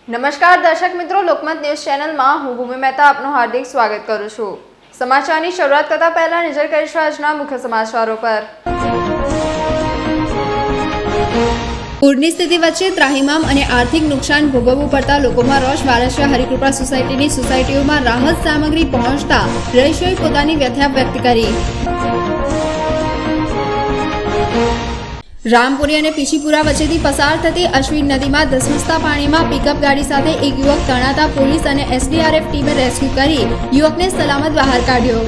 નમસ્કાર દર્શક મિત્રો, લોકમત ન્યૂઝ ચેનલમાં હું ભૂમિ મહેતા આપનું હાર્દિક સ્વાગત કરું છું। સમાચારની શરૂઆત કરતા પહેલા નજર કરીશું આજના મુખ્ય સમાચારો પર। પૂરની સ્થિતિ વચ્ચે ત્રાહિમામ અને આર્થિક નુકસાન ભોગવવું પડતા લોકોમાં રોષ। વારસિયા હરિકૃપા સોસાયટીની સોસાયટીઓમાં રાહત સામગ્રી પહોંચતા રહીશોએ પોતાની વ્યથા વ્યક્ત કરી। રામપુરી અને પીછીપુરા વચ્ચેથી પસાર થતી અશ્વિન નદીમાં ધસમસતા પાણીમાં પિકઅપ ગાડી સાથે એક યુવક તણાતા પોલીસ અને એસડીઆરએફ ટીમે રેસ્ક્યુ કરી યુવકને સલામત બહાર કાઢ્યો।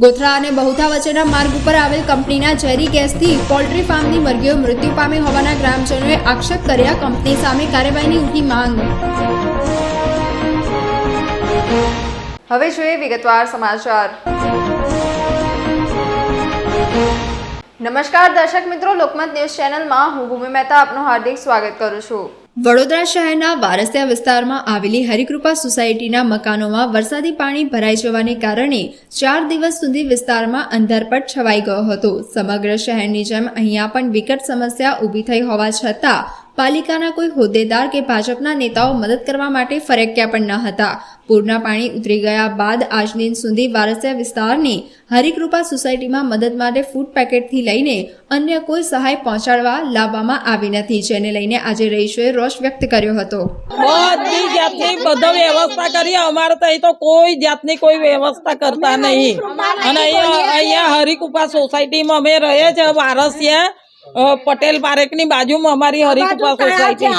ગોધરા અને બહુથા વચ્ચેના માર્ગ ઉપર આવેલ કંપનીના ઝેરી ગેસથી પોલ્ટ્રી ફાર્મની મરઘીઓ મૃત્યુ પામી હોવાના ગ્રામજનોએ આક્ષેપ કર્યા। કંપની સામે કાર્યવાહીની ઉઠી માંગ। હવે જોઈએ વિગતવાર સમાચાર। નમસ્કાર દર્શક મિત્રો, લોકમત ન્યૂઝ ચેનલમાં હું ભૂમિ મહેતા આપનું હાર્દિક સ્વાગત કરું છું। વડોદરા શહેરના વારસિયા વિસ્તારમાં આવેલી હરિકૃપા સોસાયટીના મકાનોમાં વરસાદી પાણી ભરાઈ જવાને કારણે 4 દિવસ સુધી વિસ્તારમાં અંધારપટ છવાઈ ગયો હતો। સમગ્ર શહેરની જેમ અહીંયા પણ વિકટ સમસ્યા ઊભી થઈ હોવા છતાં પાલિકાના કોઈ હોદ્દેદાર કે ભાજપના નેતાઓ મદદ કરવા માટે ફરક્યા પણ ન હતા। પૂરના પાણી ઉતરી ગયા બાદ આજ દિન સુધી વારસિયા વિસ્તારની હરિકૃપા સોસાયટીમાં મદદ માટે ફૂડ પેકેટથી લઈને અન્ય કોઈ સહાય પહોંચાડવા લાવવામાં આવી નથી, જેને લઈને આજે રહીશોએ રોષ વ્યક્ત કર્યો હતો। બધી જાતની બધો વ્યવસ્થા કરી, અમારે તો કોઈ જાતની કોઈ વ્યવસ્થા કરતા નહીં। અને અહીંયા હરિકૃપા સોસાયટીમાં અમે રહીએ છીએ, વારસિયા પટેલ પારેખની બાજુમાં અમારી હરિકૃપા સોસાયટી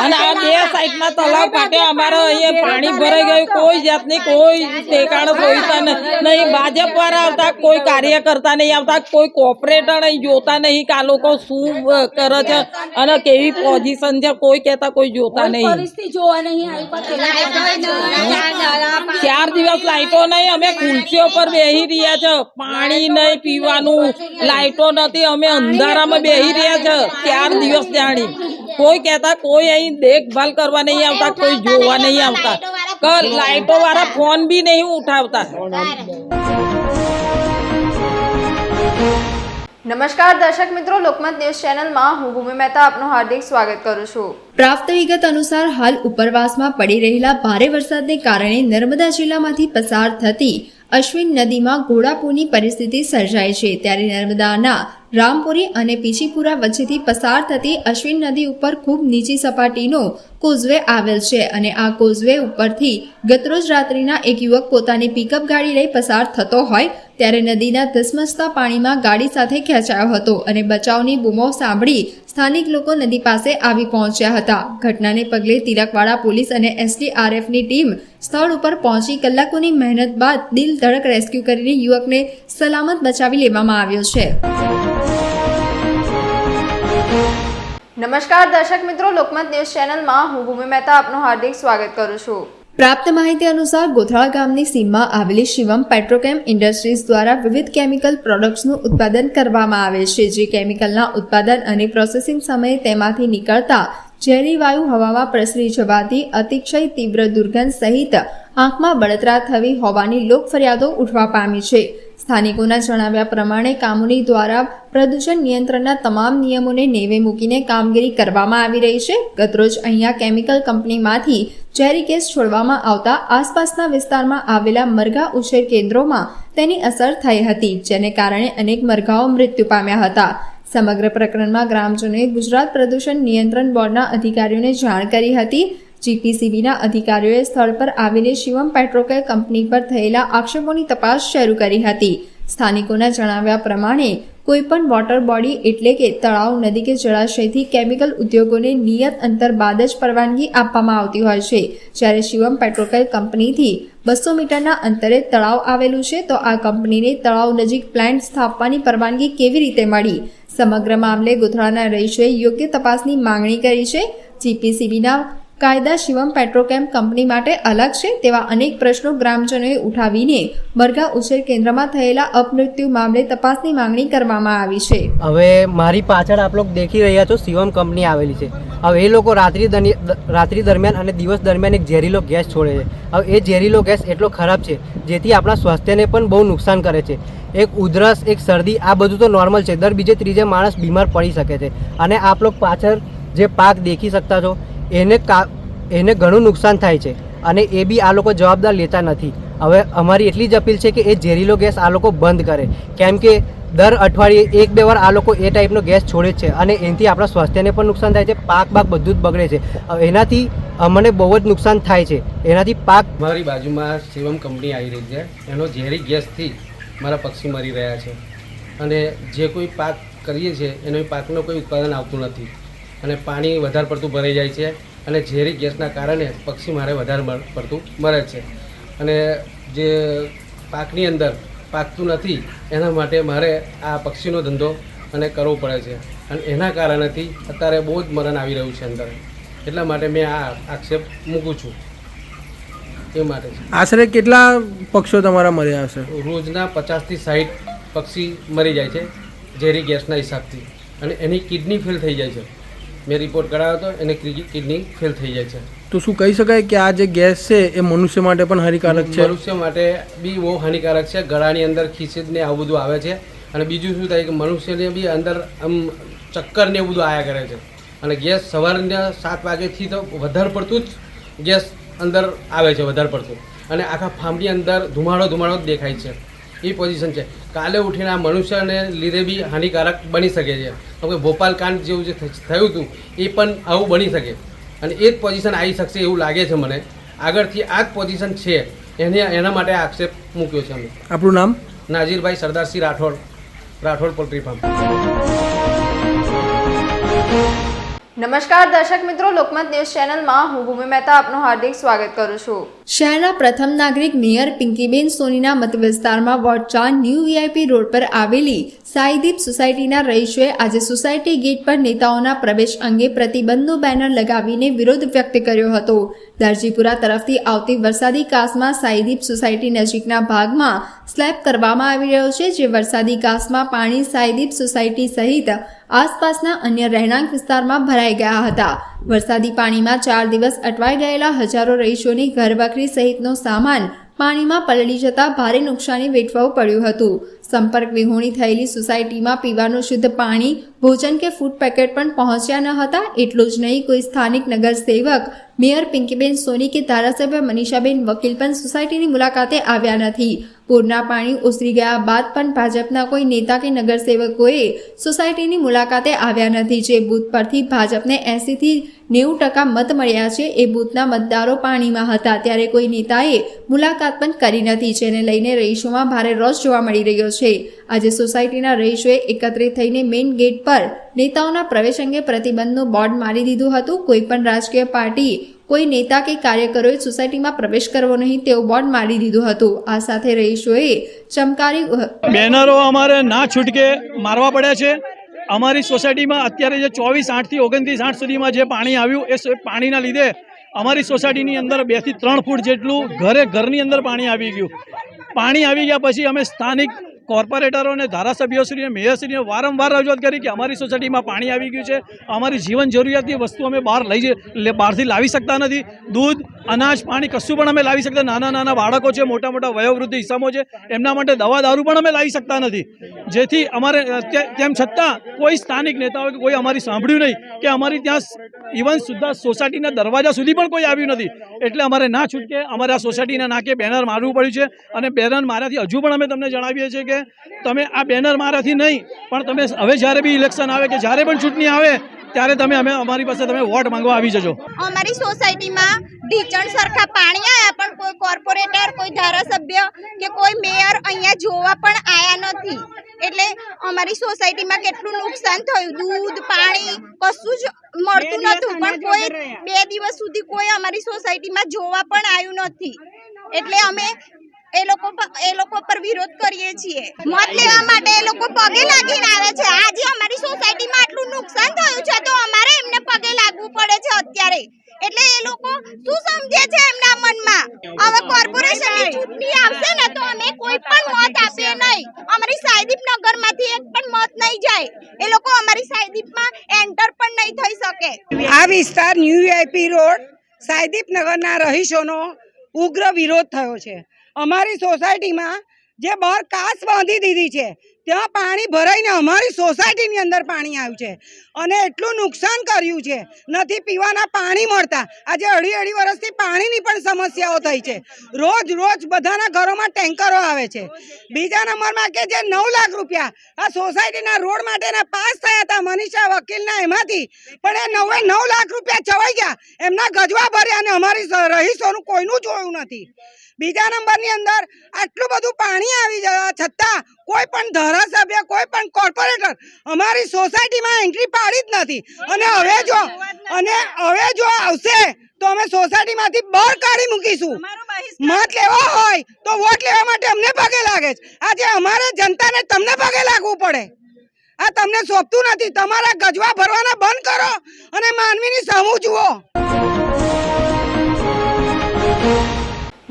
અને આ બે સાઈડના તળાવ કાંઠે અમારે અહીંયા પાણી ભરાઈ ગયું। કોઈ જાતની કોઈ ઠેકાણ જોઈતા નહીં। ભાજપ વાળા આવતા કોઈ કાર્ય કરતા નહીં આવતા, કોઈ કોર્પોરેટર અહીં જોતા નહીં કે આ લોકો શું કરે છે અને કેવી પોઝિશન છે, કોઈ કહેતા કોઈ જોતા નહીં। 4 દિવસ લાઈટો નહીં, અમે ખુરશીઓ પર બેસી રહ્યા છે, પાણી નહીં પીવાનું, લાઈટો નથી, અમે અંધારામાં બેસી રહ્યા છે 4 દિવસ જાણી। કોઈ કહેતા કોઈ અહીં દેખભાલ કરવા નહીં આવતા, કોઈ જોવા નહીં આવતા, લાઈટો વાળા ફોન બી નહીં ઉઠાવતા। નમસ્કાર દર્શક મિત્રો, લોકમત ન્યૂઝ ચેનલમાં હું ભૂમિ મહેતા આપનું હાર્દિક સ્વાગત કરું છું। પ્રાપ્ત વિગત અનુસાર હાલ ઉપરવાસમાં પડી રહેલા ભારે વરસાદને કારણે નર્મદા જિલ્લામાંથી પસાર થતી અશ્વિન નદીમાં ઘોડાપૂરની પરિસ્થિતિ સર્જાઈ છે। ત્યારે નર્મદાના રામપુરી અને પીછીપુરા વચ્ચેથી પસાર થતી અશ્વિન નદી ઉપર ખૂબ નીચી સપાટીનો કોઝવે આવેલ છે અને આ કોઝવે ઉપરથી ગતરોજ રાત્રિના એક યુવક પોતાની પિકઅપ ગાડી લઈ પસાર થતો હોય ત્યારે નદીના ધસમસતા પાણીમાં ગાડી સાથે ખેંચાયો હતો અને બચાવની બૂમો સાંભળી સ્થાનિક લોકો નદી પાસે આવી પહોંચ્યા હતા। ઘટનાને પગલે તિલકવાડા પોલીસ અને એસડીઆરએફની ટીમ સ્થળ ઉપર પહોંચી કલાકોની મહેનત બાદ દિલ ધડક રેસ્ક્યુ કરીને યુવકને સલામત બચાવી લેવામાં આવ્યો છે। નમસ્કાર દર્શક મિત્રો, લોકમત ન્યૂઝ ચેનલમાં હું ભૂમિ મહેતા આપનું હાર્દિક સ્વાગત કરું છું। પ્રાપ્ત માહિતી અનુસાર ગોધરા ગામની સીમમાં આવેલી શિવમ પેટ્રોકેમ ઇન્ડસ્ટ્રીઝ દ્વારા વિવિધ કેમિકલ પ્રોડક્ટ્સનું ઉત્પાદન કરવામાં આવે છે, જે કેમિકલના ઉત્પાદન અને પ્રોસેસિંગ સમયે તેમાંથી નીકળતા ઝેરી વાયુ હવામાં પ્રસરી જવાથી અતિશય તીવ્ર દુર્ગંધ સહિત આંખમાં બળતરા થવી હોવાની લોક ફરિયાદો ઉઠવા પામી છે। સ્થાનિકોના જણાવ્યા પ્રમાણે કામોની દ્વારા પ્રદૂષણ નિયંત્રણના તમામ નિયમોને નેવે મૂકીને કામગીરી કરવામાં આવી રહી છે। ગતરોજ અહીંયા કેમિકલ કંપનીમાંથી ઝેરી ગેસ છોડવામાં આવતા આસપાસના વિસ્તારમાં આવેલા મરઘા ઉછેર કેન્દ્રોમાં તેની અસર થઈ હતી, જેને કારણે અનેક મરઘાઓ મૃત્યુ પામ્યા હતા। સમગ્ર પ્રકરણમાં ગ્રામજનોએ ગુજરાત પ્રદૂષણ નિયંત્રણ બોર્ડના અધિકારીઓને જાણ કરી હતી। જીપીસીબીના અધિકારીઓએ સ્થળ પર આવેલી શિવમ પેટ્રોકેમ કંપની પર થયેલા આક્ષેપોની તપાસ શરૂ કરી હતી। સ્થાનિકોના જણાવ્યા પ્રમાણે કોઈપણ વોટર બોડી એટલે કે તળાવ, નદી કે જળાશયથી કેમિકલ ઉદ્યોગોને નિયત અંતર બાદ જ પરવાનગી આપવામાં આવતી હોય છે, જ્યારે શિવમ પેટ્રોકેમ કંપનીથી 200 મીટરના અંતરે તળાવ આવેલું છે, તો આ કંપનીને તળાવ નજીક પ્લાન્ટ સ્થાપવાની પરવાનગી કેવી રીતે મળી? સમગ્ર મામલે ગોધરાના રહીશોએ યોગ્ય તપાસની માંગણી કરી છે। જીપીસીબીના કાયદા શિવમ પેટ્રોકેમ કંપની માટે અલગ છે તેવા અનેક પ્રશ્નો ગ્રામજનોએ ઉઠાવીને મરઘા ઉછેર કેન્દ્રમાં થયેલા અપમૃત્યુ મામલે તપાસની માંગણી કરવામાં આવી છે. હવે મારી પાછળ આપ લોકો દેખી રહ્યા છો શિવમ કંપની આવેલી છે. હવે એ લોકો રાત્રિ દરમિયાન અને દિવસ દરમિયાન એક ઝેરીલો ગેસ છોડે છે. હવે એ ઝેરીલો ગેસ એટલો ખરાબ છે જેથી આપણા સ્વાસ્થ્યને પણ બહુ નુકસાન કરે છે. એક ઉધરસ, એક શરદી, આ બધું તો નોર્મલ છે. દર બીજે ત્રીજે માણસ બીમાર પડી શકે છે. અને આપ લોકો પાછળ જે પાક દેખી શકતા છો એને ઘણું નુકસાન થાય છે અને એ બી આ લોકો જવાબદાર લેતા નથી. હવે અમારી એટલી જ અપીલ છે કે એ ઝેરીલો ગેસ આ લોકો બંધ કરે, કેમ કે દર અઠવાડિયે 1-2 વાર આ લોકો એ ટાઈપનો ગેસ છોડે છે અને એનાથી આપણા સ્વાસ્થ્યને પણ નુકસાન થાય છે, પાક બધું જ બગડે છે. એનાથી અમને બહુ જ નુકસાન થાય છે. એનાથી પાક મારી બાજુમાં શિવમ કંપની આવી રહી છે, એનો ઝેરી ગેસથી મારા પક્ષી મરી રહ્યા છે અને જે કોઈ પાક કરીએ છીએ એનો પાકનો કોઈ ઉત્પાદન આવતું નથી અને પાણી વધારે પડતું ભરાઈ જાય છે અને ઝેરી ગેસના કારણે પક્ષી મારે વધારે પડતું મરે છે અને જે પાકની અંદર પાકતું નથી એના માટે મારે આ પક્ષીનો ધંધો અને કરવો પડે છે અને એના કારણેથી અત્યારે બહુ જ મરણ આવી રહ્યું છે અંદર. એટલા માટે મેં આ આક્ષેપ મૂકું છું. એ માટે આશરે કેટલા પક્ષીઓ તમારા મર્યા હશે? રોજના 50 થી 60 પક્ષી મરી જાય છે ઝેરી ગેસના હિસાબથી અને એની કિડની ફેલ થઈ જાય છે. મેં રિપોર્ટ કરાવ્યો હતો, એને કિડની ફેલ થઈ જાય છે. તો શું કહી શકાય કે આ જે ગેસ છે એ મનુષ્ય માટે પણ હાનિકારક છે? મનુષ્ય માટે બી બહુ હાનિકારક છે. ગળાની અંદર ખીચડ ને આવું બધું આવે છે અને બીજું શું થાય કે મનુષ્યને બી અંદર આમ ચક્કર ને એવું બધું આવ્યા કરે છે અને ગેસ સવારના 7 વાગ્યાથી તો વધારે પડતું જ ગેસ અંદર આવે છે, વધારે પડતું, અને આખા ફાર્મની અંદર ધુમાડો જ દેખાય છે. એ પોઝિશન છે. કાલે ઉઠીને આ મનુષ્યને લીધે બી હાનિકારક બની શકે છે. હવે ભોપાલ કાંડ જેવું જે થયું હતું એ પણ આવું બની શકે અને એ જ પોઝિશન આવી શકશે એવું લાગે છે મને. આગળથી આ જ પોઝિશન છે, એના માટે આક્ષેપ મૂક્યો છે અમે. આપણું નામ? નાજીરભાઈ સરદારસિંહ રાઠોડ પોલ્ટ્રી ફાર્મ. નમસ્કાર દર્શક મિત્રો, લોકમત ન્યૂઝ ચેનલમાં હું ભૂમિ મહેતા આપનું હાર્દિક સ્વાગત કરું છું. શહેરના પ્રથમ નાગરિક મેયર પિંકીબેન સોનીના મત વિસ્તારમાં વોર્ડ 4 ન્યૂ વીઆઈપી રોડ પર આવેલી સાઈદીપ સોસાયટીના રહીશોએ આજે સોસાયટી ગેટ પર નેતાઓના પ્રવેશ અંગે પ્રતિબંધનું બેનર લગાવીને વિરોધ વ્યક્ત કર્યો હતો. દરજીપુરા તરફથી આવતી વરસાદી કાસમાં સાઈદીપ સોસાયટી નજીકના ભાગમાં સ્લેબ કરવામાં આવી રહ્યો છે, જે વરસાદી કાસમાં પાણી સાઈદીપ સોસાયટી સહિત આસપાસના અન્ય રહેણાંક વિસ્તારમાં ભરાઈ ગયા હતા. વરસાદી પાણીમાં 4 દિવસ અટવાઈ ગયેલા હજારો રહીશોની ઘરવખરી સહિતનો સામાન પાણીમાં પલળી જતા ભારે નુકસાની વેઠવું પડ્યું હતું. સંપર્ક વિહોણી થયેલી સોસાયટીમાં પીવાનું શુદ્ધ પાણી, ભોજન કે ફૂડ પેકેટ પણ પહોંચ્યા ન હતા. એટલું જ નહીં, કોઈ સ્થાનિક નગરસેવક મેયર પિંકીબેન સોની કે ધારાસભ્ય મનીષાબેન વકીલ પણ સોસાયટીની મુલાકાતે આવ્યા નથી. પૂરના પાણી ઓસરી ગયા બાદ પણ ભાજપના કોઈ નેતા કે નગરસેવકોએ સોસાયટીની મુલાકાતે આવ્યા નથી. જે બૂથ પરથી ભાજપને 80 થી 90% મત મળ્યા છે એ બૂથના મતદારો પાણીમાં હતા, ત્યારે કોઈ નેતાએ મુલાકાત પણ કરી નથી, જેને લઈને રહીશોમાં ભારે રોષ જોવા મળી રહ્યો છે. આજે સોસાયટીના રહીશોએ એકત્રિત થઈને મેઇન ગેટ પર નેતાઓના પ્રવેશ અંગે પ્રતિબંધનું બોર્ડ મારી દીધું હતું. કોઈ પણ રાજકીય પાર્ટી, કોઈ નેતા કે કાર્યકરોએ સોસાયટીમાં પ્રવેશ કરવો નહીં તેવું બોર્ડ મારી દીધું હતું. આ સાથે રહીશોએ ચમકારી બેનરો અમારે ના છૂટકે મારવા પડ્યા છે. અમારી સોસાયટીમાં અત્યારે જે 24/8 થી 29/8 સુધીમાં જે પાણી આવ્યું એ પાણીના લીધે અમારી સોસાયટીની અંદર 2 થી 3 ફૂટ જેટલું ઘરની અંદર પાણી આવી ગયું. પાણી આવી ગયા પછી અમે સ્થાનિક કોર્પોરેટરો અને ધારાસભ્યોશ્રી અને મેયરશ્રીને વારંવાર રજૂઆત કરી કે અમારી સોસાયટીમાં પાણી આવી ગયું છે, અમારી જીવન જરૂરિયાતની વસ્તુ અમે બહારથી લાવી શકતા નથી. દૂધ, અનાજ, પાણી કશું પણ અમે લાવી શકતા. નાના બાળકો છે, મોટા વયોવૃદ્ધ ઇસમો છે, એમના માટે દવા દારૂ પણ અમે લાવી શકતા નથી. જેથી અમારે તેમ છતાં કોઈ સ્થાનિક નેતાઓએ કોઈ અમારી સાંભળ્યું નહીં કે અમારી ત્યાં ઇવન સુદ્ધા સોસાયટીના દરવાજા સુધી પણ કોઈ આવ્યું નથી. એટલે અમારે ના છૂટકે અમારે આ સોસાયટીના નાકે બેનર મારવું પડ્યું છે અને બેનર માર્યાથી હજુ પણ અમે તમને જણાવીએ છીએ કે તમે આ બેનર માર્યાથી નહીં પણ તમે હવે જ્યારે બી ઇલેક્શન આવે કે જ્યારે પણ ચૂંટણી આવે ત્યારે તમે અમારી પાસે તમે વોટ માંગવા આવી જજો. અમારી સોસાયટીમાં ઢીચણ સરખા પાણી આવ્યા પણ કોઈ કોર્પોરેટર, કોઈ ધારાસભ્ય કે કોઈ મેયર અહીંયા જોવા પણ આવ્યા નથી. એટલે અમારી સોસાયટીમાં કેટલું નુકસાન થયું. દૂધ, પાણી કશું જ મળતું નતું, પણ કોઈ 2 દિવસ સુધી કોઈ અમારી સોસાયટીમાં જોવા પણ આવ્યું નથી. એટલે અમે એ લોકો પર વિરોધ કરીએ છીએ. મત લેવા માટે એ લોકો પગે લાગીને આવે છે. આજે અમારી સોસાયટીમાં આટલું નુકસાન થયું છે તો અમારે એમને પગે લાગવું પડે છે અત્યારે. એટલે એ લોકો અમારી સાયદીપમાં એન્ટર પણ નહીં થઈ શકે. આ વિસ્તાર ન્યૂ વીઆઈપી રોડ સાયદીપનગરના રહીશોનો ઉગ્ર વિરોધ થયો છે. અમારી સોસાયટીમાં જે બહાર કાચ બાંધી દીધી છે ત્યાં પાણી ભરાઈને અમારી સોસાયટીની અંદર પાણી આવ્યું છે અને એટલું નુકસાન કર્યું છે. નથી પીવાના પાણી મળતા. આજે અઢી વર્ષથી પાણીની પણ સમસ્યાઓ થઈ છે. રોજ બધાના ઘરોમાં ટેન્કરો આવે છે. બીજા નંબરમાં કે જે 9 લાખ રૂપિયા આ સોસાયટીના રોડ માટેના પાસ થયા હતા મનીષા વકીલના એમાંથી, પણ એ 9 લાખ રૂપિયા ચવાઈ ગયા. એમના ગજવા ભર્યા અને અમારી રહીશોનું કોઈનું જોયું નથી. બીજા નંબરની અંદર આટલું બધું પાણી આવી જવા છતાં કોઈ પણ ધારાસભ્ય કોઈ પણ કોર્પોરેટર અમારી સોસાયટીમાં એન્ટ્રી પાડી જ નથી. અને હવે જો આવશે તો અમે સોસાયટીમાંથી બહાર કાઢી મૂકીશું. મત લેવા હોય તો વોટ લેવા માટે અમને પગે લાગે છે. આજે અમારે જનતાને તમને પગે લાગવું પડે. આ તમને સોંપતું નથી. તમારા ગજવા ભરવાના બંધ કરો અને માનવીની સામું જુઓ.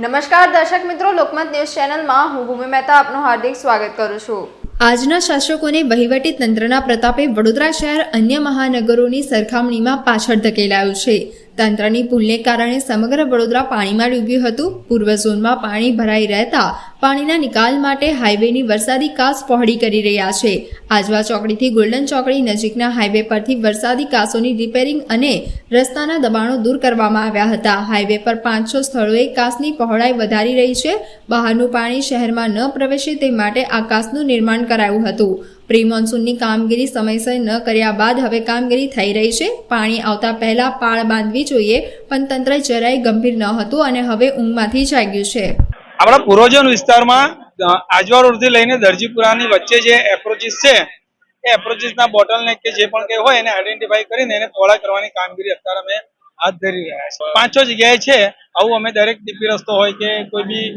નમસ્કાર દર્શક મિત્રો, લોકમત ન્યૂઝ ચેનલમાં હું ભૂમિ મહેતા આપનું હાર્દિક સ્વાગત કરું છું. આજના શાસકોને વહીવટી તંત્રના પ્રતાપે વડોદરા શહેર અન્ય મહાનગરોની સરખામણીમાં પાછળ ધકેલાયું છે. તંત્રની ભૂલને કારણે સમગ્ર વડોદરા પાણીમાં ડૂબ્યું હતું. પૂર્વ ઝોનમાં પાણી ભરાઈ રહેતા પાણીના નિકાલ માટે હાઈવેની વરસાદી કાસ પહોળી કરી રહ્યા છે. આજવા ચોકડીથી ગોલ્ડન ચોકડી નજીકના હાઈવે પરથી વરસાદી કાસોની રિપેરિંગ અને રસ્તાના દબાણો દૂર કરવામાં આવ્યા હતા. હાઈવે પર 5-6 સ્થળોએ કાસની પહોળાઈ વધારી રહી છે. બહારનું પાણી શહેરમાં ન પ્રવેશે તે માટે આ કાસનું નિર્માણ કરાયું હતું. પ્રી મોન્સૂનની કામગીરી સમયસર ન કર્યા બાદ હવે કામગીરી થઈ રહી છે. પાણી આવતા પહેલા પાળ બાંધવી જોઈએ, પણ તંત્ર જરાય ગંભીર ન હતું અને હવે ઊંઘમાંથી જાગ્યું છે. આપણા પૂર્વજન વિસ્તારમાં આજવા રોડથી લઈને દરજીપુરાની વચ્ચે જે એપ્રોચીસ છે એ એપ્રોચીસના બોટલનેક કે જે પણ કંઈ હોય એને આઈડેન્ટિફાઈ કરીને એને પહોળા કરવાની કામગીરી અત્યારે અમે હાથ ધરી રહ્યા છીએ. 5-6 જગ્યાએ છે આવું. અમે દરેક ટીપી રસ્તો હોય કે કોઈ બી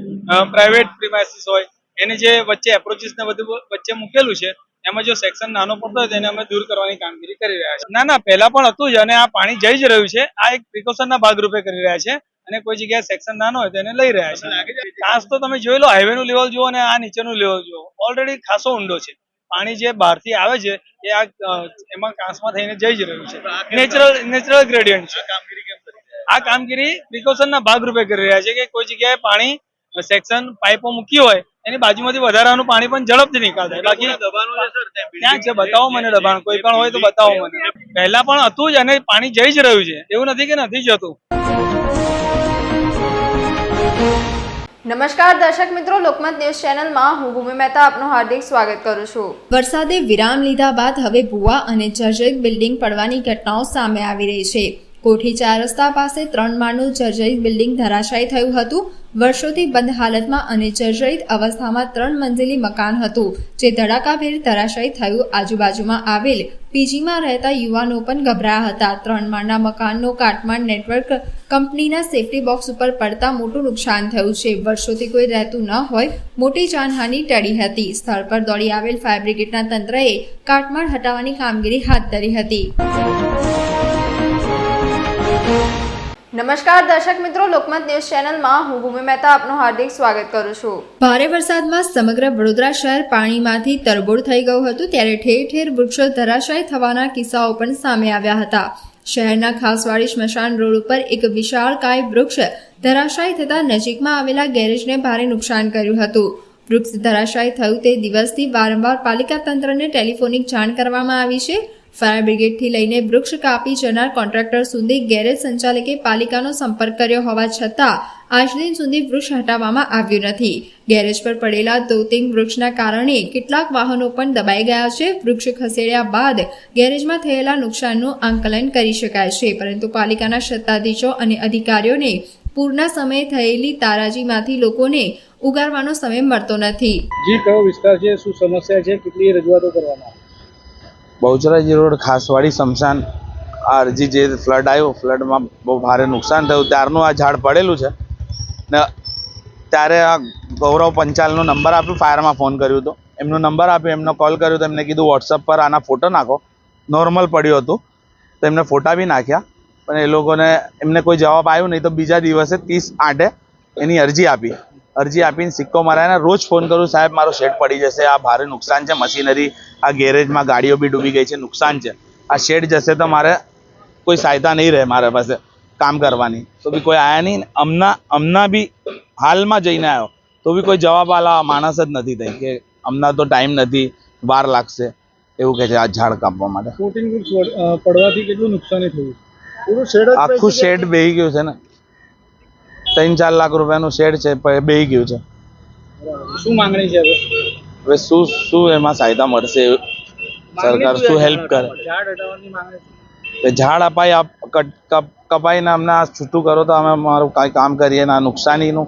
પ્રાઇવેટ પ્રીમાઇસીસ હોય એને જે વચ્ચે એપ્રોચીસ ને બધું વચ્ચે મૂકેલું છે એમાં જો સેક્શન નાનો પડતો હોય તેને અમે દૂર કરવાની કામગીરી કરી રહ્યા છીએ. ના પહેલા પણ હતું જ અને આ પાણી જઈ જ રહ્યું છે. આ એક પ્રિકોશનના ભાગરૂપે કરી રહ્યા છે અને કોઈ જગ્યાએ સેક્શન નાનો હોય તો એને લઈ રહ્યા છે. કાંસ તો તમે જોઈ લો, હાઈવેનું લેવલ જુઓ અને આ નીચેનું લેવલ જુઓ, ઓલરેડી ખાસો ઊંડો છે. પાણી જે બહારથી આવે છે એ એમાં કાંસમાં થઈને જઈ જ રહ્યું છે. નેચરલ ગ્રેડિયન્ટ છે. આ કામગીરી પ્રિકોશનના ભાગરૂપે કરી રહ્યા છે કે કોઈ જગ્યાએ પાણી સેક્શન પાઇપો મૂકી હોય એની બાજુમાંથી વધારાનું પાણી પણ ઝડપથી નિકાલ થાય. બાકી ત્યાં છે, બતાવો મને દબાણ કોઈ પણ હોય તો બતાવો મને. પહેલા પણ હતું જ અને પાણી જઈ જ રહ્યું છે, એવું નથી કે નથી જતું. નમસ્કાર દર્શક મિત્રો, લોકમત ન્યૂઝ ચેનલમાં હું ભૂમિ મહેતા આપનું હાર્દિક સ્વાગત કરું છું. વરસાદે વિરામ લીધા બાદ હવે ભૂવા અને જર્જરિત બિલ્ડિંગ પડવાની ઘટનાઓ સામે આવી રહી છે. કોઠી 4 રસ્તા પાસે 3 માળનું જર્જરિત બિલ્ડિંગ ધરાશાયી થયું હતું. વર્ષોથી બંધ હાલતમાં અને જર્જરિત અવસ્થામાં 3 મંજિલી મકાન હતું, જે ધડાકાભેર ધરાશાયી થયું. આજુબાજુમાં આવેલ પીજીમાં રહેતા યુવાનો પણ ગભરાયા હતા. 3 માળના મકાનનો કાટમાળ નેટવર્ક કંપનીના સેફ્ટી બોક્સ ઉપર પડતા મોટું નુકસાન થયું છે. વર્ષોથી કોઈ રહેતું ન હોય, મોટી જાનહાનિ ટળી હતી. સ્થળ પર દોડી આવેલ ફાયર બ્રિગેડના તંત્રએ કાટમાળ હટાવવાની કામગીરી હાથ ધરી હતી. નમસ્કાર દર્શક મિત્રો, લોકમત ન્યૂઝ ચેનલમાં હું ભૂમિ મહેતા આપનું હાર્દિક સ્વાગત કરું છું. ભારે વરસાદમાં સમગ્ર વડોદરા શહેર પાણીમાંથી તરબોળ થઈ ગયું હતું, ત્યારે ઠેર ઠેર વૃક્ષો ધરાશાયી થવાના કિસ્સાઓ પણ સામે આવ્યા હતા. શહેરના ખાસવાડી સ્મશાન રોડ ઉપર એક વિશાળકાય વૃક્ષ ધરાશાયી થતા નજીકમાં આવેલા ગેરેજને ભારે નુકસાન કર્યું હતું. વૃક્ષ ધરાશાયી થયું તે દિવસથી વારંવાર પાલિકા તંત્રને ટેલિફોનિક જાણ કરવામાં આવી છે. ફાયર બ્રિગેડથી લઈને વૃક્ષ કાપી જનાર કોન્ટ્રાક્ટર સુધી ગેરેજ સંચાલકે પાલિકાનો સંપર્ક કર્યો હોવા છતાં આજ દિન સુધી વૃક્ષ હટાવવામાં આવ્યું નથી. ગેરેજ પર પડેલા તોતિંગ વૃક્ષના કારણે કેટલાક વાહનો પણ દબાઈ ગયા છે. વૃક્ષ ખસેડ્યા બાદ ગેરેજમાં થયેલા નુકસાનનું આંકલન કરી શકાય છે, પરંતુ પાલિકાના સત્તાધીશો અને અધિકારીઓને પૂરના સમયે થયેલી તારાજીમાંથી લોકોને ઉગારવાનો સમય મળતો નથી. જી, કયો વિસ્તાર છે, શું સમસ્યા છે, કેટલી રજૂઆતો કરવાના? બહુચરાજી રોડ ખાસવાડી સ્મશાન. આ અરજી જે ફ્લડ આવ્યો, ફ્લડમાં બહુ ભારે નુકસાન થયું, ત્યારનું આ ઝાડ પડેલું છે ને ત્યારે આ ગૌરવ પંચાલનો નંબર આપ્યો, ફાયરમાં ફોન કર્યું હતો, એમનો નંબર આપ્યો, એમનો કોલ કર્યો તો એમને કીધું વોટ્સઅપ પર આના ફોટો નાખો. નોર્મલ પડ્યું હતું તો એમને ફોટા બી નાખ્યા, પણ એ લોકોને એમને કોઈ જવાબ આવ્યો નહીં. તો બીજા દિવસે 30/8 એની અરજી આપી અરજી આપીને સિક્કો મરાઈને રોજ ફોન કરું, સાહેબ મારો શેડ પડી જશે, આ ભારે નુકસાન છે, મશીનરી આ ગેરેજમાં ગાડીઓ બી ડૂબી ગઈ છે, નુકસાન છે, આ શેડ જશે તો મારે કોઈ સહાયતા નહીં રહે મારા પાસે કામ કરવાની. તો બી કોઈ આયા નહીં. હમણાં બી હાલમાં જઈને આવ્યો તો બી કોઈ જવાબ આલા માણસ જ નથી થઈ કે હમણાં તો ટાઈમ નથી, વાર લાગશે એવું કહે છે આ ઝાડ કાપવા માટે. પડવાથી કેટલું નુકસાની થયું? આખું શેડ બેહી ગયું છે ને, 3-4 લાખ રૂપિયાનું શેડ છે, બેહી ગયું છે. શું માંગણી છે હવે શું એમાં સહાયતા મળશે, સરકાર શું હેલ્પ કરે? ઝાડ હટાવવાની માંગણી કે ઝાડ અપાય કપાઈને અમને આ છૂટું કરો તો અમે મારું કાંઈ કામ કરીએ ના નુકસાનીનું.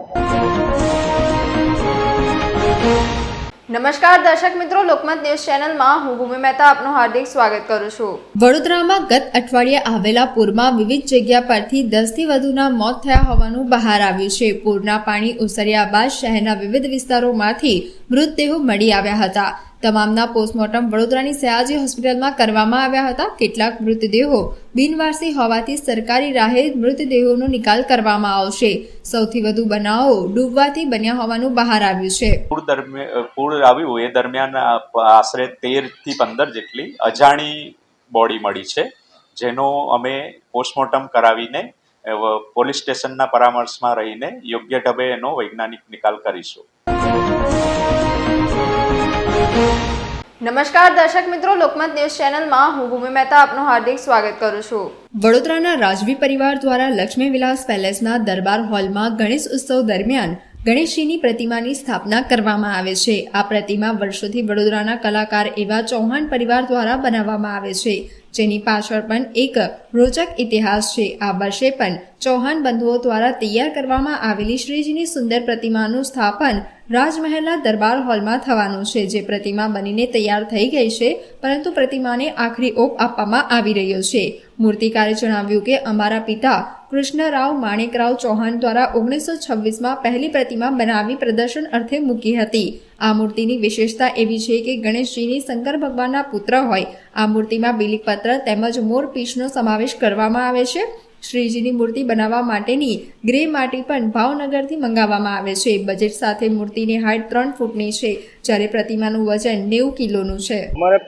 નમસ્કાર દર્શક મિત્રો, લોકમત ન્યૂઝ ચેનલમાં હું ભૂમિ મહેતા આપનું હાર્દિક સ્વાગત કરું છું. વડોદરામાં ગત અઠવાડિયે આવેલા પૂરમાં વિવિધ જગ્યા પરથી 10 થી વધુના મોત થયા હોવાનું બહાર આવ્યું છે. પૂરના પાણી ઓસર્યા બાદ શહેરના વિવિધ વિસ્તારોમાંથી મૃતદેહો મળી આવ્યા હતા. તમામના પોસ્ટમોર્ટમ વડોદરાની સયાજી હોસ્પિટલમાં કરવામાં આવ્યા હતા. કેટલાક મૃતદેહો બિનવારસી હોવાથી સરકારી રાહે મૃતદેહોનો નિકાલ કરવામાં આવશે. સૌથી વધુ બનાવો ડૂબવાથી બન્યા હોવાનું બહાર આવ્યું છે. પૂર આવ્યું એ દરમિયાન આશરે 13 થી 15 જેટલી અજાણી બોડી મળી છે, જેનો અમે પોસ્ટમોર્ટમ કરાવીને પોલીસ સ્ટેશનના પરામર્શમાં રહીને યોગ્ય ઢબે એનો વૈજ્ઞાનિક નિકાલ કરીશું. નમસ્કાર દર્શક મિત્રો, લોકમત ન્યૂઝ ચેનલમાં હું ભૂમિ મહેતા આપનું હાર્દિક સ્વાગત કરું છું. વડોદરાના રાજવી પરિવાર દ્વારા લક્ષ્મી વિલાસ પેલેસના દરબાર હોલમાં ગણેશ ઉત્સવ દરમિયાન ગણેશજીની પ્રતિમાની સ્થાપના કરવામાં આવે છે. આ પ્રતિમા વર્ષોથી વડોદરાના કલાકાર એવા ચૌહાણ પરિવાર દ્વારા બનાવવામાં આવે છે, જેની પાછળ પણ એક રોચક ઇતિહાસ છે. આ વર્ષે પણ ચૌહાણ બંધુઓ દ્વારા તૈયાર કરવામાં આવેલી શ્રીજીની સુંદર પ્રતિમાનું સ્થાપન રાજમહેલના દરબાર હોલમાં થવાનું છે, જે પ્રતિમા બનીને તૈયાર થઈ ગઈ છે, પરંતુ પ્રતિમાને આખરી ઓપ આપવામાં આવી રહ્યો છે. મૂર્તિકારે જણાવ્યું કે અમારા પિતા કૃષ્ણરાવ માણેકરાવ ચૌહાણ દ્વારા 1926માં પહેલી પ્રતિમા બનાવી પ્રદર્શન અર્થે મૂકી હતી. આ મૂર્તિની વિશેષતા એવી છે કે ગણેશજીની શંકર ભગવાનના પુત્ર હોય. આ મૂર્તિમાં બીલીપત્ર તેમજ મોરપીંછનો સમાવેશ કરવામાં આવે છે. શ્રીજીની મૂર્તિ બનાવવા માટેની ગ્રે માટી પણ ભાવનગરથી મંગાવવામાં આવે છે. બજેટ સાથે મૂર્તિની હાઇટ 3 ફૂટની છે, જ્યારે પ્રતિમાનું વજન 90 કિલોનું છે. અમારા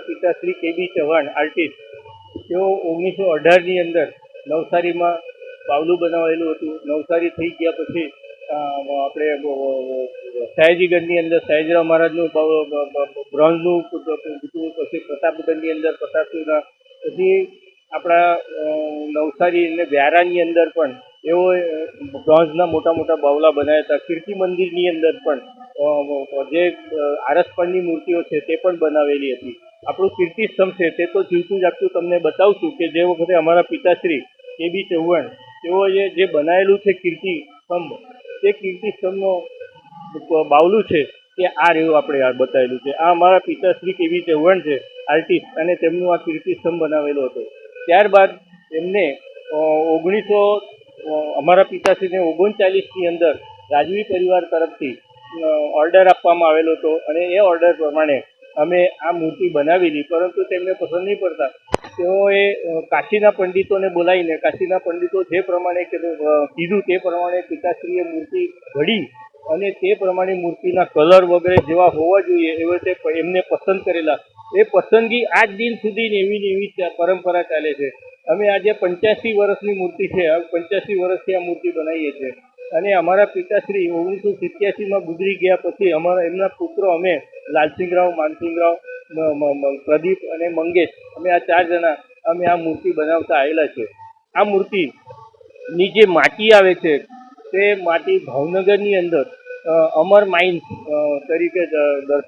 પિતાશ્રી કેબી ચૌહાણ આર્ટિસ્ટ, તેઓ 1918ની અંદર નવસારીમાં બાવલું બનાવેલું હતું. નવસારી થઈ ગયા પછી આપણે સયાજીગઢની અંદર સયાજીરાવ મહારાજનું બ્રોન્ઝનું પછી પ્રતાપગઢની અંદર પ્રતાપના, પછી આપણા નવસારી અને વ્યારાની અંદર પણ એવો બ્રોન્ઝના મોટા મોટા બાવલા બનાવ્યા હતા. કીર્તિ મંદિરની અંદર પણ જે આરસપણની મૂર્તિઓ છે તે પણ બનાવેલી હતી. આપણું કીર્તિ સ્તંભ છે તે તો જીવતું જાગતું તમને બતાવશું કે જે વખતે અમારા પિતાશ્રી કેબી ચૌહાણ તેઓએ જે બનાવેલું છે કીર્તિ સ્તંભ, તે કીર્તિ સ્તંભનો બાવલું છે તે આ રહ્યું આપણે આ બતાવેલું છે. આ અમારા પિતાશ્રી કેબી ચૌહાણ છે આર્ટિસ્ટ, અને તેમનું આ કીર્તિ સ્તંભ બનાવેલો હતો. ત્યારબાદ એમને અમારા પિતાશ્રીને 39ની અંદર રાજવી પરિવાર તરફથી ઓર્ડર આપવામાં આવેલો હતો, અને એ ઓર્ડર પ્રમાણે અમે આ મૂર્તિ બનાવેલી. પરંતુ તેમને પસંદ નહીં પડતા તેઓએ કાશીના પંડિતોને બોલાવીને કાશીના પંડિતો જે પ્રમાણે કીધું તે પ્રમાણે પિતાશ્રીએ મૂર્તિ ઘડી, અને તે પ્રમાણે મૂર્તિના કલર વગેરે જેવા હોવા જોઈએ એવા તે એમને પસંદ કરેલા. એ પસંદગી આજ દિન સુધી એવી પરંપરા ચાલે છે. અમે આજે 85 વર્ષની મૂર્તિ છે, 85 વર્ષથી આ મૂર્તિ બનાવીએ છીએ. અને અમારા પિતાશ્રી 1987માં ગુજરી ગયા પછી એમના પુત્રો અમે લાલસિંહરાવ, માનસિંહરાવ, પ્રદીપ અને મંગેશ, અમે આ 4 જણા અમે આ મૂર્તિ બનાવતા આવેલા છે. આ મૂર્તિની જે માટી આવે છે તે માટી ભાવનગરની અંદર અમર માઇન્સ તરીકે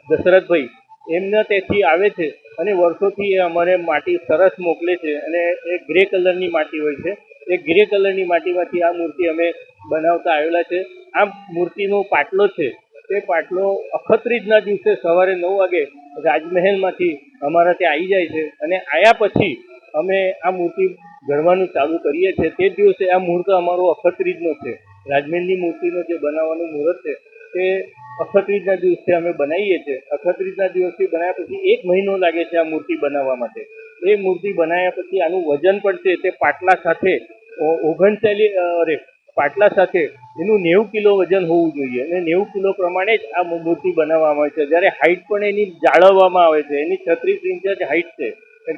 દશરથભાઈ એમના તેથી આવે છે, અને વર્ષોથી એ અમારે માટી સરસ મોકલે છે, અને એ ગ્રે કલરની માટી હોય છે. એ ગ્રે કલરની માટીમાંથી આ મૂર્તિ અમે બનાવતા આવેલા છે. આ મૂર્તિનો પાટલો છે તે પાટલો અખત્રીજના દિવસે સવારે 9 વાગે રાજમહેલમાંથી અમારા ત્યાં આવી જાય છે, અને આવ્યા પછી અમે આ મૂર્તિ ઘડવાનું ચાલુ કરીએ છીએ. તે દિવસે આ મુહૂર્ત અમારો અખત્રીજનો છે. રાજમહેલની મૂર્તિનો જે બનાવવાનું મુહૂર્ત છે તે અખત્રીજના દિવસે અમે બનાવીએ છીએ. અખત્રીજના દિવસથી બનાવ્યા પછી 1 મહિનો લાગે છે આ મૂર્તિ બનાવવા માટે. એ મૂર્તિ બનાવ્યા પછી આનું વજન પણ છે તે પાટલા સાથે પાટલા સાથે એનું 90 કિલો વજન હોવું જોઈએ અને 90 કિલો પ્રમાણે જ આ મૂર્તિ બનાવવામાં આવે છે. જ્યારે હાઈટ પણ એની જાળવવામાં આવે છે. એની 36 ઇંચ જ હાઈટ છે,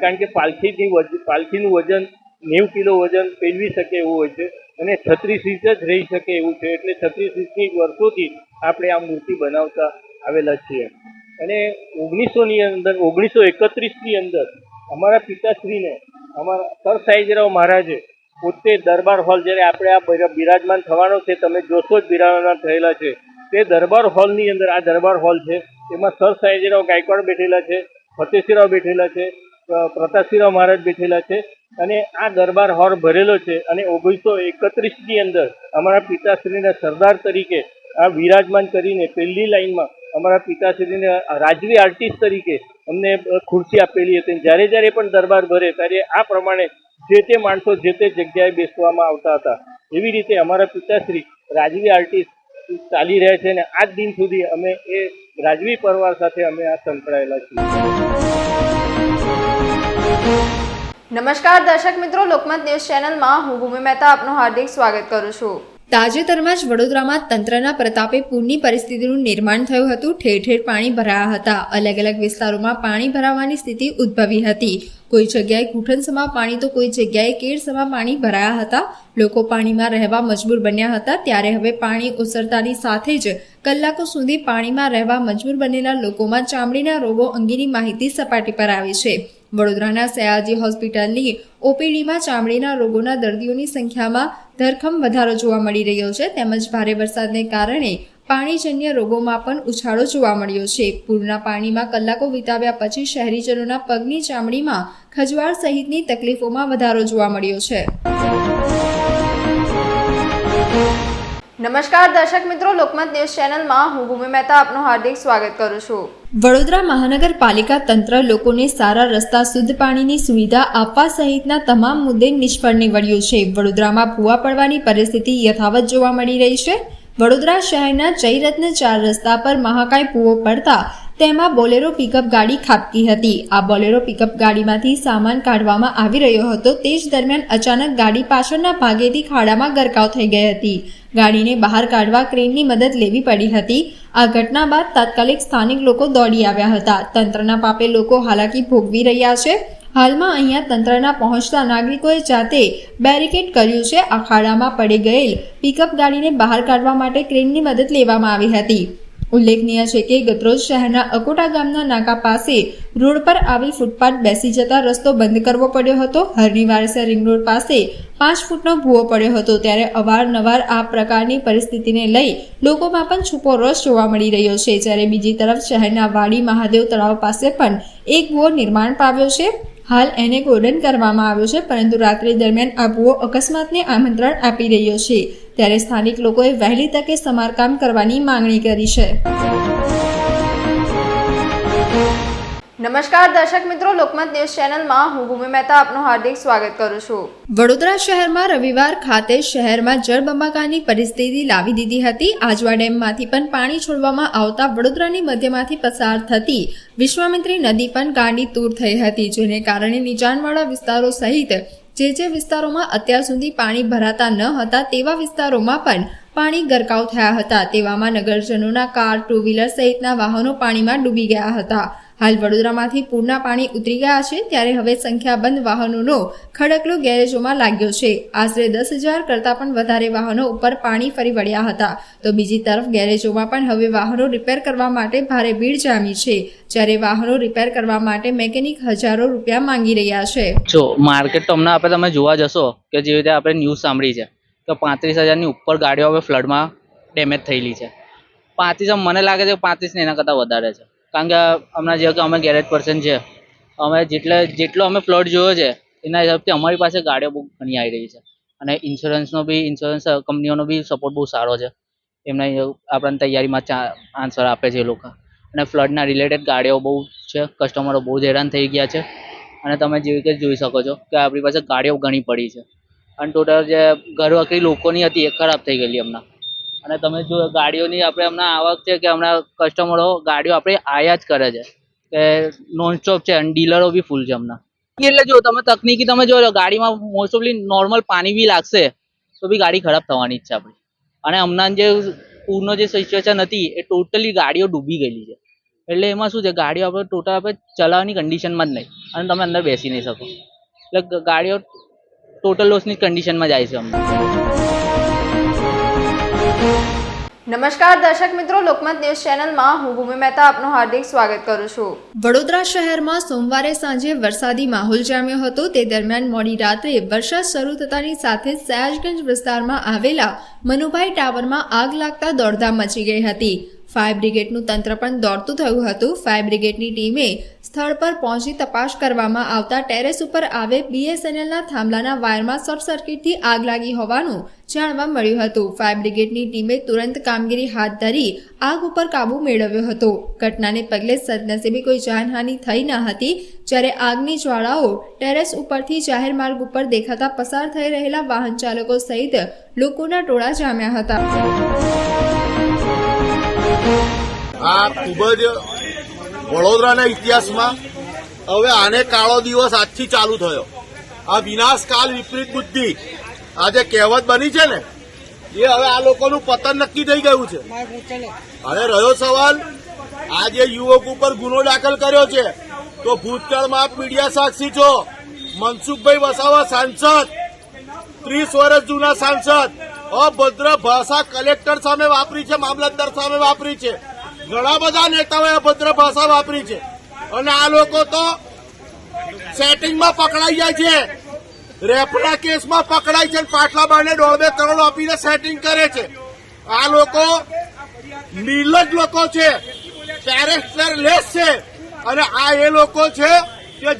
કારણ કે પાલખીનું વજન 90 કિલો વજન પેલવી શકે એવું હોય છે અને 36 ઇંચ જ રહી શકે એવું છે. એટલે 36 ઇંચની વર્ષોથી આપણે આ મૂર્તિ બનાવતા આવેલા છીએ અને 1931ની અંદર અમારા પિતાશ્રીને અમારા સર સાઈજરાવ મહારાજે પોતે દરબાર હોલ, જ્યારે આપણે આ બિરાજમાન થવાનો છે, તમે જોશો જ બિરાજમાન થયેલા છે, તે દરબાર હોલની અંદર આ દરબાર હોલ છે. તેમાં સર સાઈજરાવ ગાયકવાડ બેઠેલા છે, ફતેસિંહરાવ બેઠેલા છે, પ્રતાપસિંહરાવ મહારાજ બેઠેલા છે અને આ દરબાર હોલ ભરેલો છે. અને 1931ની અંદર અમારા પિતાશ્રીને સરદાર તરીકે આ વિરાજમાન કરીને પહેલી લાઈનમાં અમારા પિતાશ્રીને રાજવી આર્ટિસ્ટ તરીકે અમને ખુરશી આપેલી હતી. જ્યારે જ્યારે પણ દરબાર ભરે ત્યારે આ પ્રમાણે જે તે માણસો જે તે જગ્યાએ બેસવામાં આવતા હતા. એવી રીતે અમારા પિતાશ્રી રાજવી આર્ટિસ્ટ ચાલી રહ્યા છે અને આજ દિન સુધી અમે એ રાજવી પરિવાર સાથે અમે આ સંકળાયેલા છીએ. નમસ્કાર દર્શક મિત્રો, લોકમત ન્યૂઝ ચેનલમાં હું ભૂમિ મહેતા આપનું હાર્દિક સ્વાગત કરું છું. તાજેતરમાં જ વડોદરામાં તંત્રના પ્રતાપે પૂરની પરિસ્થિતિનું નિર્માણ થયું હતું. ઠેર ઠેર પાણી ભરાયા હતા. અલગ અલગ વિસ્તારોમાં પાણી ભરાવાની સ્થિતિ ઉદ્ભવી હતી. કોઈ જગ્યાએ ઘૂંટણસમાં પાણી તો કોઈ જગ્યાએ કેડસમાં પાણી ભરાયા હતા. લોકો પાણીમાં રહેવા મજબૂર બન્યા હતા. ત્યારે હવે પાણી ઓસરતાની સાથે જ કલાકો સુધી પાણીમાં રહેવા મજબૂર બનેલા લોકોમાં ચામડીના રોગો અંગેની માહિતી સપાટી પર આવી છે. વડોદરાના સયાજી હોસ્પિટલની ઓપીડીમાં ચામડીના રોગોના દર્દીઓની સંખ્યામાં ધરખમ વધારો જોવા મળી રહ્યો છે. તેમજ ભારે વરસાદને કારણે પાણીજન્ય રોગોમાં પણ ઉછાળો જોવા મળ્યો છે. પૂરના પાણીમાં કલાકો વિતાવ્યા પછી શહેરીજનોના પગની ચામડીમાં ખજવાળ સહિતની તકલીફોમાં વધારો જોવા મળ્યો છે. નમસ્કાર દર્શક મિત્રો, લોકમત ન્યૂઝ ચેનલમાં હું ભૂમિ મહેતા આપનું હાર્દિક સ્વાગત કરું છું. વડોદરા મહાનગરપાલિકા તંત્ર લોકોને સારા રસ્તા, શુદ્ધ પાણીની સુવિધા આપવા સહિતના તમામ મુદ્દે નિષ્ફળ નીવડ્યું છે. વડોદરામાં ભૂવા પડવાની પરિસ્થિતિ યથાવત જોવા મળી રહી છે. વડોદરા શહેરના જયરત્ન 4 રસ્તા પર મહાકાય ભૂવો પડતા તેમાં બોલેરો પિકઅપ ગાડી ખાબકી હતી. આ બોલેરો પિકઅપ ગાડીમાંથી સામાન કાઢવામાં આવી રહ્યો હતો. તે જ દરમિયાન અચાનક ગાડી પાછળના ભાગેથી ખાડામાં ગરકાવ થઈ ગઈ હતી. ગાડીને બહાર કાઢવા ક્રેનની મદદ લેવી પડી હતી. આ ઘટના બાદ તાત્કાલિક સ્થાનિક લોકો દોડી આવ્યા હતા. તંત્રના પાપે લોકો હાલાકી ભોગવી રહ્યા છે. હાલમાં અહીંયા તંત્રના પહોંચતા નાગરિકોએ જાતે બેરિકેડ કર્યું છે. આ ખાડામાં પડી ગયેલ પિકઅપ ગાડીને બહાર કાઢવા માટે ક્રેનની મદદ લેવામાં આવી હતી. ઉલ્લેખનીય છે કે ગતરોજ શહેરના અકોટા ગામના નાકા પાસે રોડ પર આવી ફૂટપાથ બેસી જતા રસ્તો બંધ કરવો પડ્યો હતો. હરની વારસે રિંગ રોડ પાસે 5 ફૂટનો ભૂવો પડ્યો હતો. ત્યારે અવારનવાર આ પ્રકારની પરિસ્થિતિને લઈ લોકોમાં પણ છૂપો રોષ જોવા મળી રહ્યો છે. જ્યારે બીજી તરફ શહેરના વાડી મહાદેવ તળાવ પાસે પણ એક ભૂવો નિર્માણ પામ્યો છે. હાલ એને ગોલ્ડન કરવામાં આવ્યો છે, પરંતુ રાત્રિ દરમિયાન આ ભૂવો અકસ્માતને આમંત્રણ આપી રહ્યો છે. ત્યારે સ્થાનિક લોકોએ વહેલી તકે સમારકામ કરવાની માંગણી કરી છે. નમસ્કાર દર્શક મિત્રો, લોકમત ન્યૂઝ ચેનલમાં હું ભૂમિ મહેતા આપનું હાર્દિક સ્વાગત કરું છું. વડોદરા શહેરમાં રવિવાર ખાતે શહેરમાં જળબંબાકારની પરિસ્થિતિ લાવી દીધી હતી. આજવા ડેમમાંથી પણ પાણી છોડવામાં આવતા વડોદરાની મધ્યમાંથી પસાર થતી વિશ્વામિત્રી નદી પણ ગાંડી તૂર થઈ હતી. જેને કારણે નીચાણવાળા વિસ્તારો સહિત જે વિસ્તારોમાં અત્યાર સુધી પાણી ભરાતા ન હતા તેવા વિસ્તારોમાં પણ પાણી ગરકાવ થયા હતા. તેવામાં નગરજનોના કાર, 2 વ્હીલર સહિતના વાહનો પાણીમાં ડૂબી ગયા હતા. હાલ વડોદરામાંથી પૂરના પાણી ઉતરી ગયા છે. ત્યારે હવે સંખ્યાબંધ વાહનોનો ખડકલો ગેરેજોમાં લાગ્યો છે. આશરે 10,000 કરતાં પણ વધારે વાહનો ઉપર પાણી ફરી વળ્યા હતા. તો બીજી તરફ ગેરેજોમાં પણ હવે વાહનો રિપેર કરવા માટે ભારે ભીડ જામી છે. જ્યારે વાહનો રિપેર કરવા માટે મેકેનિક હજારો રૂપિયા માંગી રહ્યા છે. જો માર્કેટ તો હમણાં આપણે તમે જોવા જશો કે જેવી રીતે આપણે ન્યૂઝ સાંભળી છે તો 35,000ની ઉપર ગાડીઓ હવે ફ્લડમાં ડેમેજ થયેલી છે. 35 મને લાગે છે 35 ને એના કરતાં વધારે છે. કારણ કે હમણાં જે કે અમે ગેરેજ પર્સન છે, અમે જેટલો અમે ફ્લડ જોયો છે એના હિસાબથી અમારી પાસે ગાડીઓ બહુ ઘણી આવી રહી છે. અને ઇન્સ્યોરન્સ કંપનીઓનો બી સપોર્ટ બહુ સારો છે. એમના આપણને તૈયારીમાં આન્સર આપે છે એ લોકો. અને ફ્લડના રિલેટેડ ગાડીઓ બહુ છે. કસ્ટમરો બહુ જ હેરાન થઈ ગયા છે. અને તમે જેવી રીતે જોઈ શકો છો કે આપણી પાસે ગાડીઓ ઘણી પડી છે. અને ટોટલ જે ઘરવખરી લોકોની હતી એ ખરાબ થઈ ગયેલી હમણાં. અને તમે જો ગાડીઓની આપણે હમણાં આવક છે કે હમણાં કસ્ટમરો ગાડીઓ આપણે આયા જ કરે છે કે નોનસ્ટોપ છે. અને ડીલરો બી ફૂલ છે હમણાં. એટલે જો તમે તકનીકી તમે જો ગાડીમાં મોસ્ટ ઓફલી નોર્મલ પાણી બી લાગશે તો બી ગાડી ખરાબ થવાની જ છે આપણી. અને હમણાં જે પૂરનો જે સિચ્યુએશન હતી એ ટોટલી ગાડીઓ ડૂબી ગયેલી છે. એટલે એમાં શું છે, ગાડીઓ આપણે ટોટલ આપણે ચલાવવાની કન્ડિશનમાં જ નહીં અને તમે અંદર બેસી નહીં શકો. એટલે ગાડીઓ ટોટલ લોસની કન્ડિશનમાં જાય છે અમને. નમસ્કાર દર્શક મિત્રો, લોકમત ન્યૂઝ ચેનલમાં હું ભૂમિ મહેતા આપનું હાર્દિક સ્વાગત કરું છું. વડોદરા શહેરમાં સોમવારે સાંજે વરસાદી માહોલ જામ્યો હતો. તે દરમિયાન મોડી રાત્રે વરસાદ શરૂ થતાની સાથે જ સયાજગંજ વિસ્તારમાં આવેલા મનુભાઈ ટાવરમાં આગ લાગતા દોડધામ મચી ગઈ હતી. ફાયર બ્રિગેડનું તંત્ર પણ દોડતું થયું હતું. ફાયર બ્રિગેડની ટીમે સ્થળ પર પહોંચી તપાસ કરવામાં આવતા ટેરેસ ઉપર આવે BSNLના થાંભલાના વાયરમાં શોર્ટ સર્કિટથી આગ લાગી હોવાનું જાણવા મળ્યું હતું. ફાયર બ્રિગેડની ટીમે તુરંત કામગીરી હાથ ધરી આગ ઉપર કાબુ મેળવ્યો હતો. ઘટનાને પગલે સદનસીબે કોઈ જાનહાનિ થઈ ન હતી. જ્યારે આગની જ્વાળાઓ ટેરેસ ઉપરથી જાહેર માર્ગ ઉપર દેખાતા પસાર થઈ રહેલા વાહન ચાલકો સહિત લોકોના ટોળા જામ્યા હતા. આ ખૂબ જ વડોદરાના ઇતિહાસમાં હવે આને કાળો દિવસ આજથી ચાલુ થયો. આ વિનાશકાલ વિપરીત બુદ્ધિ આ જે કહેવત બની છે ને, એ હવે આ લોકોનું પતન નક્કી થઈ ગયું છે. અને રહ્યો સવાલ, આ જે યુવક ઉપર ગુનો દાખલ કર્યો છે, તો ભૂતકાળમાં મીડિયા સાક્ષી છો. મનસુખભાઈ વસાવા સાંસદ, 30 વર્ષ જૂના સાંસદ, અભદ્ર ભાષા કલેક્ટર સામે વાપરી છે, મામલતદાર સામે વાપરી છે, ઘણા બધા નેતાઓએ અભદ્ર ભાષા વાપરી છે. અને આ લોકો તો સેટિંગમાં પકડાઈ જાય છે, રેપના કેસમાં પકડાય છે, પાટલા બાને 1.5 કરોડ આપીને સેટિંગ કરે છે. આ લોકો નિર્લજ્જ લોકો છે, કેરેક્ટરલેસ છે. અને આ એ લોકો છે કે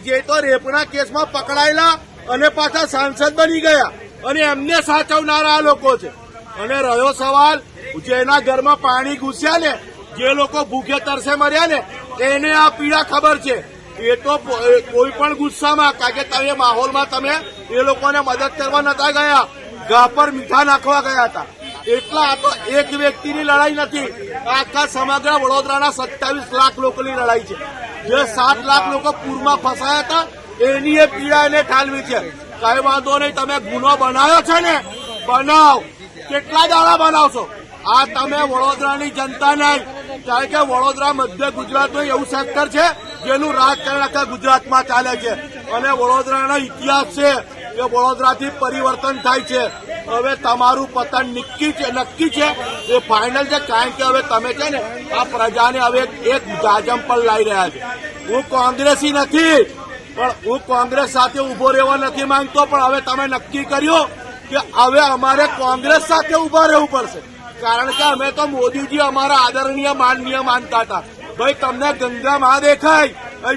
જે તો રેપના કેસમાં પકડાયેલા અને પાછા સાંસદ બની ગયા અને એમને સાચવનારા લોકો છે. અને રહ્યો સવાલ, જેના ઘરમાં પાણી ઘૂસ્યા ને, જે લોકો ભૂખે તરસે મર્યા ને, એને આ પીડા ખબર છે. એ તો કોઈ પણ ગુસ્સામાં, કારણ કે તમે માહોલમાં તમે એ લોકોને મદદ કરવા નતા ગયા, ઘા પર મીઠા નાખવા ગયા હતા. એટલા આ તો એક વ્યક્તિની લડાઈ નથી, આખા સમગ્ર વડોદરાના 27 લાખ લોકોની લડાઈ છે. જે 7 લાખ લોકો પૂરમાં ફસાયા હતા એની એ પીડા એને ઠાલવી છે. કઈ વાંધો નહીં, તમે ગુનો બનાવ્યો છે ને, બનાવ. કેટલા દાડા બનાવશો? આ તમે વડોદરાની જનતા નહીં, કારણ કે વડોદરા મધ્ય ગુજરાતનું એવું સેક્ટર છે જેનું રાજકારણ આખા ગુજરાતમાં ચાલે છે. અને વડોદરાનો ઇતિહાસ છે કે વડોદરાથી પરિવર્તન થાય છે. હવે તમારું પતન નક્કી છે, એ ફાઇનલ છે. કારણ કે હવે તમે છે ને આ પ્રજાને હવે એક જાજમ પર લાવી રહ્યા છે. હું કોંગ્રેસી નથી, પણ હું કોંગ્રેસ સાથે ઉભો રહેવા નથી માંગતો, પણ હવે તમે નક્કી કર્યું કે હવે અમારે કોંગ્રેસ સાથે ઉભા રહેવું પડશે. કારણ કે અમે તો મોદીજી અમારા આદરણીય માનનીય માનતા હતા. ભાઈ, તમને ગંગા માં દેખાય,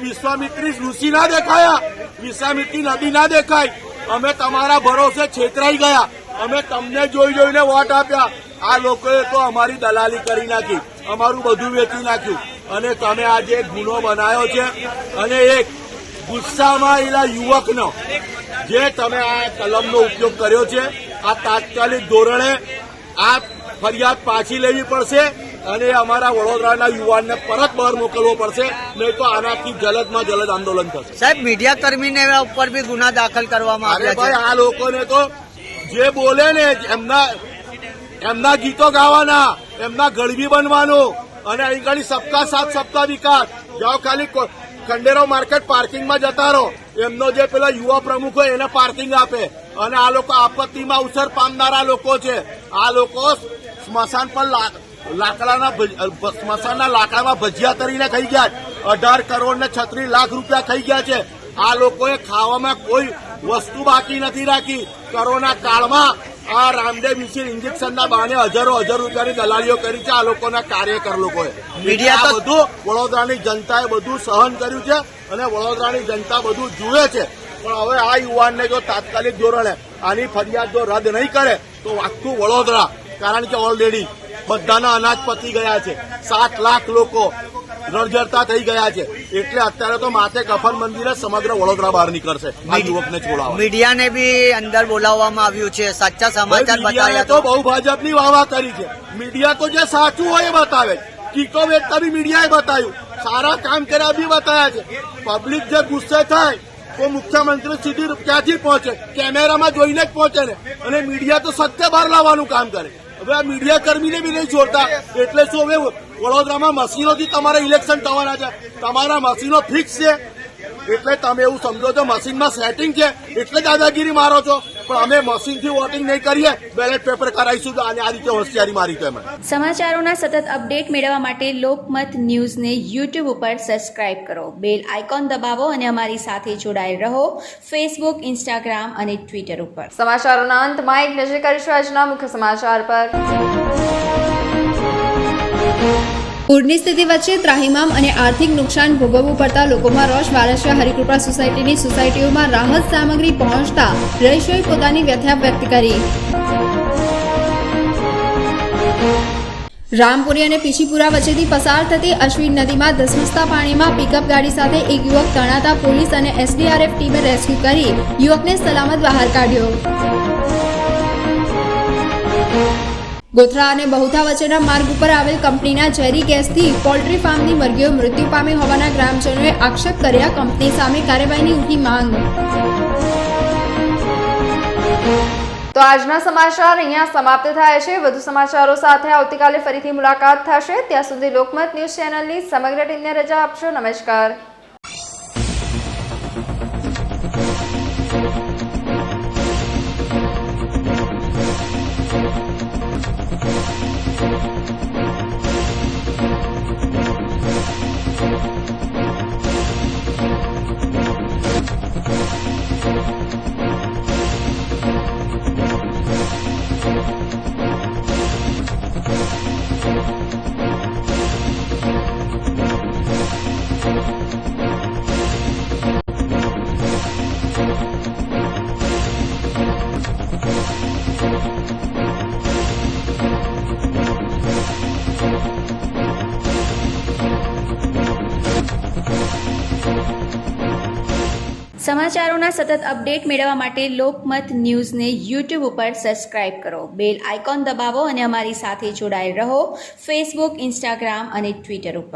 વિશ્વામિત્રી ઋષિ ના દેખાયા, વિશ્વામિત્રી નદી ના દેખાય. અમે તમારા ભરોસે છેતરાઈ ગયા, અમે તમને જોઈને વોટ આપ્યા. આ લોકોએ તો અમારી દલાલી કરી નાખી, અમારું બધું વેચી નાખ્યું. અને તમે આજે ગુનો બનાવ્યો છે, અને એક ગુસ્સામાં એલા યુવકનો જે તમે આ કલમનો ઉપયોગ કર્યો છે, આ તાત્કાલિક ધોરણે આ ફરિયાદ પાછી લેવી પડશે અને અમારા વડોદરાના યુવાનને પરત બહાર મોકલવો પડશે, નહીં તો આનાથી જલદમાં જલદ આંદોલન થશે. સાહેબ, મીડિયા કર્મીને ઉપર બી ગુના દાખલ કરવામાં આવ્યા છે. ભાઈ, આ લોકોને તો જે બોલે ને એમના ગીતો ગાવાના, એમના ગળવી બનવાનું. અને અહીં ઘણી સબકા સાથ સબકા વિકાસ. જાઓ ખાલી ખંડેરો માર્કેટ પાર્કિંગમાં જતા રહો, એમનો જે પેલા યુવા પ્રમુખ હોય એને પાર્કિંગ આપે. અને આ લોકો આપત્તિમાં અવસર પામનારા લોકો છે. આ લોકો સ્મશાન પર સ્મશાનના લાકડામાં ભજીયા તરીને ખાઈ ગયા. 18 કરોડ ને 36 લાખ રૂપિયા ખાઈ ગયા છે. આ લોકોએ ખાવામાં કોઈ વસ્તુ બાકી નથી રાખી. કોરોના કાળમાં આ રામદેવ મિસિન ઇન્જેક્શનના બહાને હજારો રૂપિયાની દલાલીઓ કરી છે આ લોકોના કાર્યકર લોકોએ. મીડિયા બધું વડોદરાની જનતાએ બધું સહન કર્યું છે અને વડોદરાની જનતા બધું જુએ છે. પણ હવે આ યુવાનને જો તાત્કાલિક ધોરણે આની ફરિયાદ જો રદ નહીં કરે તો આખું વડોદરા, કારણ કે ઓલરેડી બધાના અનાજ પતી ગયા છે, 7 લાખ લોકો રણજરતા થઈ ગયા છે. એટલે અત્યારે તો માથે કફન મંદિરે સમગ્ર વડોદરા બહાર નીકળશે આ યુવકને છોડાવવા. મીડિયાને બી અંદર બોલાવવામાં આવ્યું છે, સાચા સમાચાર બતાવ્યા તો બહુ ભાજપની વાવા કરી છે. મીડિયા તો જે સાચું હોય એ બતાવે. કીકો વેચતા બી મીડિયાએ બતાવ્યું, સારા કામ કર્યા બી બતાવ્યા છે. પબ્લિક જે ગુસ્સે થાય તો મુખ્યમંત્રી સીધી ક્યાંથી પહોંચે? કેમેરામાં જોઈને જ પહોંચે ને. અને મીડિયા તો સત્ય બહાર લાવવાનું કામ કરે. હવે આ મીડિયા કર્મીને બી નહીં છોડતા. એટલે શું હવે વડોદરામાં મશીનોથી તમારે ઇલેક્શન થવાના છે? તમારા મશીનો ફિક્સ છે એટલે તમે એવું સમજો છો મશીનમાં સેટિંગ છે એટલે દાદાગીરી મારો છો. પણ અમે મશીનથી વોટિંગ નહીં કરીએ, બેલેટ પેપર કરાવીશું તો આ રીતે હોશિયારી મારી છે અમે. સમાચારોના સતત અપડેટ મેળવવા માટે લોકમત ન્યૂઝને યુટ્યુબ ઉપર સબસ્ક્રાઇબ કરો, બેલ આઇકોન દબાવો અને અમારી સાથે જોડાયેલ રહો ફેસબુક, ઇન્સ્ટાગ્રામ અને ટ્વિટર ઉપર. સમાચારોના અંતમાં એક નજર કરીશું આજના મુખ્ય સમાચાર પર. પૂરની સ્થિતિ વચ્ચે ત્રાહિમામ અને આર્થિક નુકસાન ભોગવવું પડતા લોકોમાં રોષ. વારસિયા હરિકૃપા સોસાયટીની સોસાયટીઓમાં રાહત સામગ્રી પહોંચતા રહીશોએ પોતાની વ્યથા વ્યક્ત કરી. રામપુરી અને પીછીપુરા વચ્ચેથી પસાર થતી અશ્વિન નદીમાં ધસમસતા પાણીમાં પિકઅપ ગાડી સાથે એક યુવક તણાતા પોલીસ અને એસડીઆરએફ ટીમે રેસ્ક્યુ કરી યુવકને સલામત બહાર કાઢ્યો. ગોધરા અને બહુથા વચ્ચેના માર્ગ ઉપર આવેલ કંપનીના ઝેરી ગેસથી પોલ્ટ્રી ફાર્મની મરઘીઓ મૃત્યુ પામી હોવાના ગ્રામજનોએ આક્ષેપ કર્યા. કંપની સામે કાર્યવાહીની ઉઠી માંગ. તો આજના સમાચાર અહીંયા સમાપ્ત થાય છે. વધુ સમાચારો સાથે આવતીકાલે ફરીથી મુલાકાત થશે. ત્યાં સુધી લોકમત ન્યૂઝ ચેનલની સમગ્ર ટીમને રજા આપશો. નમસ્કાર. સમાચારોના સતત અપડેટ મેળવવા માટે લોકમત ન્યૂઝને યુટ્યુબ ઉપર સબસ્ક્રાઇબ કરો, બેલ આઇકોન દબાવો અને અમારી સાથે જોડાયેલ રહો ફેસબુક, ઇન્સ્ટાગ્રામ અને ટ્વિટર ઉપર.